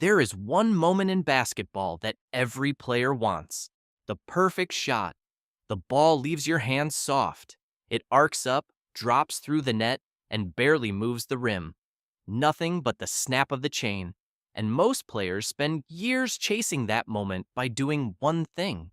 There is one moment in basketball that every player wants. The perfect shot. The ball leaves your hands soft. It arcs up, drops through the net, and barely moves the rim. Nothing but the snap of the chain. And most players spend years chasing that moment by doing one thing: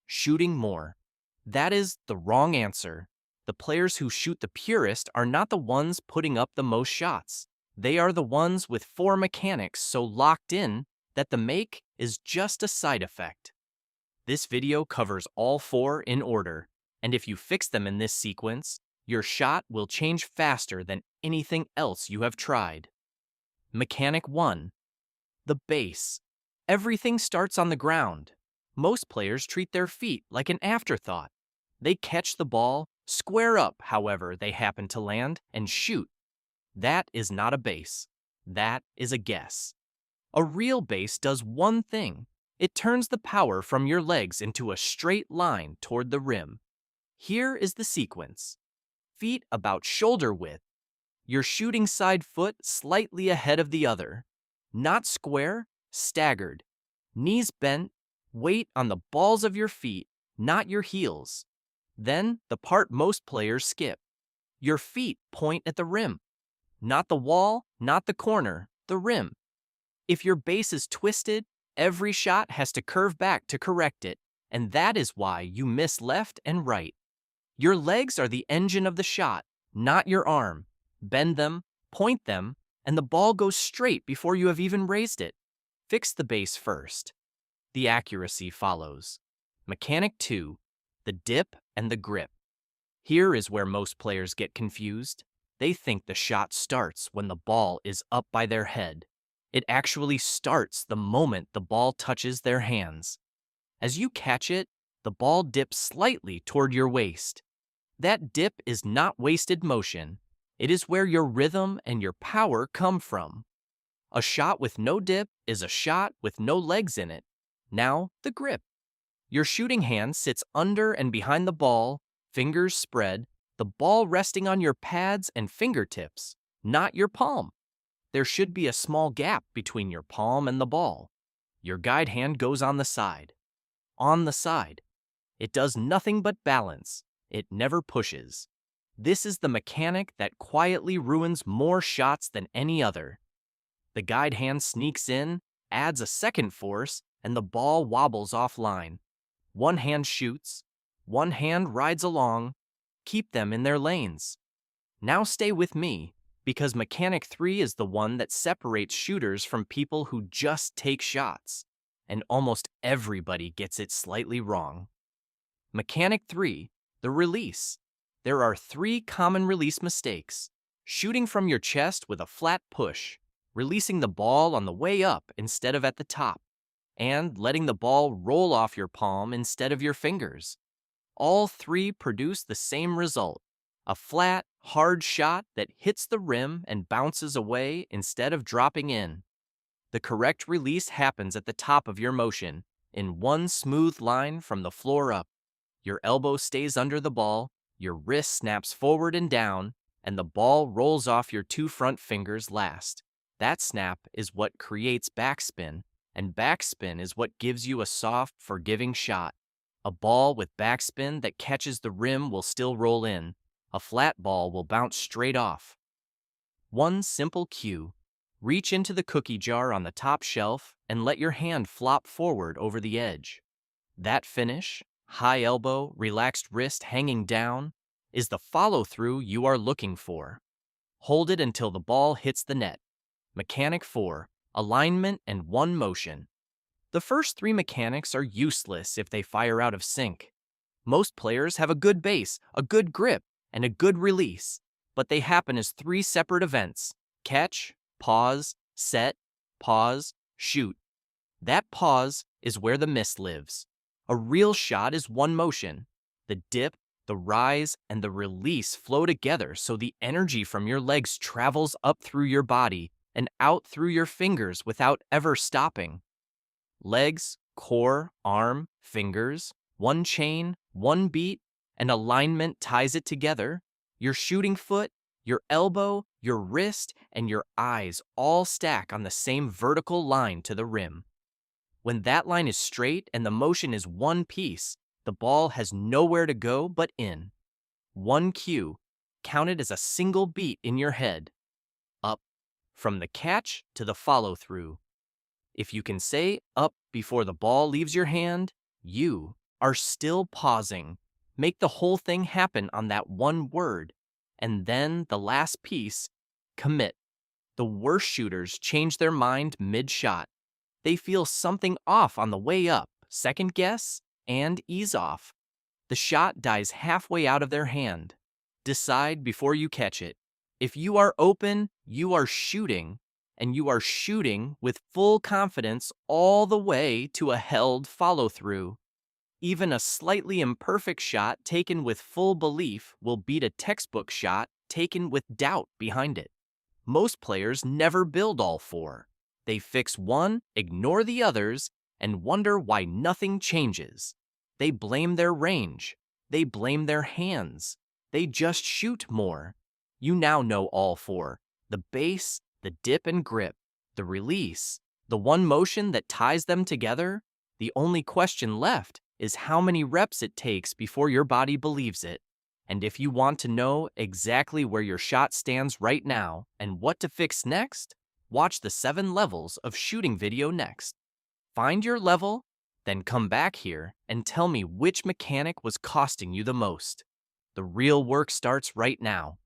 shooting more. That is the wrong answer. The players who shoot the purest are not the ones putting up the most shots. They are the ones with four mechanics so locked in that the make is just a side effect. This video covers all four in order, and if you fix them in this sequence, your shot will change faster than anything else you have tried. Mechanic 1. The base. Everything starts on the ground. Most players treat their feet like an afterthought. They catch the ball, square up however they happen to land, and shoot. That is not a base. That is a guess. A real base does one thing. It turns the power from your legs into a straight line toward the rim. Here is the sequence. Feet about shoulder width. Your shooting side foot slightly ahead of the other. Not square, staggered. Knees bent, weight on the balls of your feet, not your heels. Then the part most players skip. Your feet point at the rim. Not the wall, not the corner, the rim. If your base is twisted, every shot has to curve back to correct it, and that is why you miss left and right. Your legs are the engine of the shot, not your arm. Bend them, point them, and the ball goes straight before you have even raised it. Fix the base first. The accuracy follows. Mechanic 2. The dip and the grip. Here is where most players get confused. They think the shot starts when the ball is up by their head. It actually starts the moment the ball touches their hands. As you catch it, the ball dips slightly toward your waist. That dip is not wasted motion. It is where your rhythm and your power come from. A shot with no dip is a shot with no legs in it. Now, the grip. Your shooting hand sits under and behind the ball, fingers spread, the ball resting on your pads and fingertips, not your palm. There should be a small gap between your palm and the ball. Your guide hand goes on the side. On the side. It does nothing but balance. It never pushes. This is the mechanic that quietly ruins more shots than any other. The guide hand sneaks in, adds a second force, and the ball wobbles offline. One hand shoots, one hand rides along. Keep them in their lanes. Now stay with me, because Mechanic 3 is the one that separates shooters from people who just take shots, and almost everybody gets it slightly wrong. Mechanic 3, the release. There are 3 common release mistakes: shooting from your chest with a flat push, releasing the ball on the way up instead of at the top, and letting the ball roll off your palm instead of your fingers. All 3 produce the same result: a flat, hard shot that hits the rim and bounces away instead of dropping in. The correct release happens at the top of your motion, in one smooth line from the floor up. Your elbow stays under the ball, your wrist snaps forward and down, and the ball rolls off your 2 front fingers last. That snap is what creates backspin, and backspin is what gives you a soft, forgiving shot. A ball with backspin that catches the rim will still roll in. A flat ball will bounce straight off. One simple cue: reach into the cookie jar on the top shelf and let your hand flop forward over the edge. That finish, high elbow, relaxed wrist hanging down, is the follow-through you are looking for. Hold it until the ball hits the net. Mechanic 4, alignment and one motion. The first 3 mechanics are useless if they fire out of sync. Most players have a good base, a good grip, and a good release, but they happen as 3 separate events: catch, pause, set, pause, shoot. That pause is where the miss lives. A real shot is one motion. The dip, the rise, and the release flow together so the energy from your legs travels up through your body and out through your fingers without ever stopping. Legs, core, arm, fingers, one chain, one beat, and alignment ties it together. Your shooting foot, Your elbow, your wrist, and your eyes all stack on the same vertical line to the rim. When that line is straight and the motion is one piece, the ball has nowhere to go but in. One cue, counted as a single beat in your head. Up, from the catch to the follow-through. If you can say up before the ball leaves your hand, you are still pausing. Make the whole thing happen on that one word. And then the last piece, commit. The worst shooters change their mind mid-shot. They feel something off on the way up, second guess, and ease off. The shot dies halfway out of their hand. Decide before you catch it. If you are open, you are shooting, and you are shooting with full confidence all the way to a held follow-through. Even a slightly imperfect shot taken with full belief will beat a textbook shot taken with doubt behind it. Most players never build all four. They fix one, ignore the others, and wonder why nothing changes. They blame their range. They blame their hands. They just shoot more. You now know all four: the base, the dip and grip, the release, the one motion that ties them together. The only question left is how many reps it takes before your body believes it. And if you want to know exactly where your shot stands right now and what to fix next, watch the 7 levels of shooting video next. Find your level, then come back here and tell me which mechanic was costing you the most. The real work starts right now.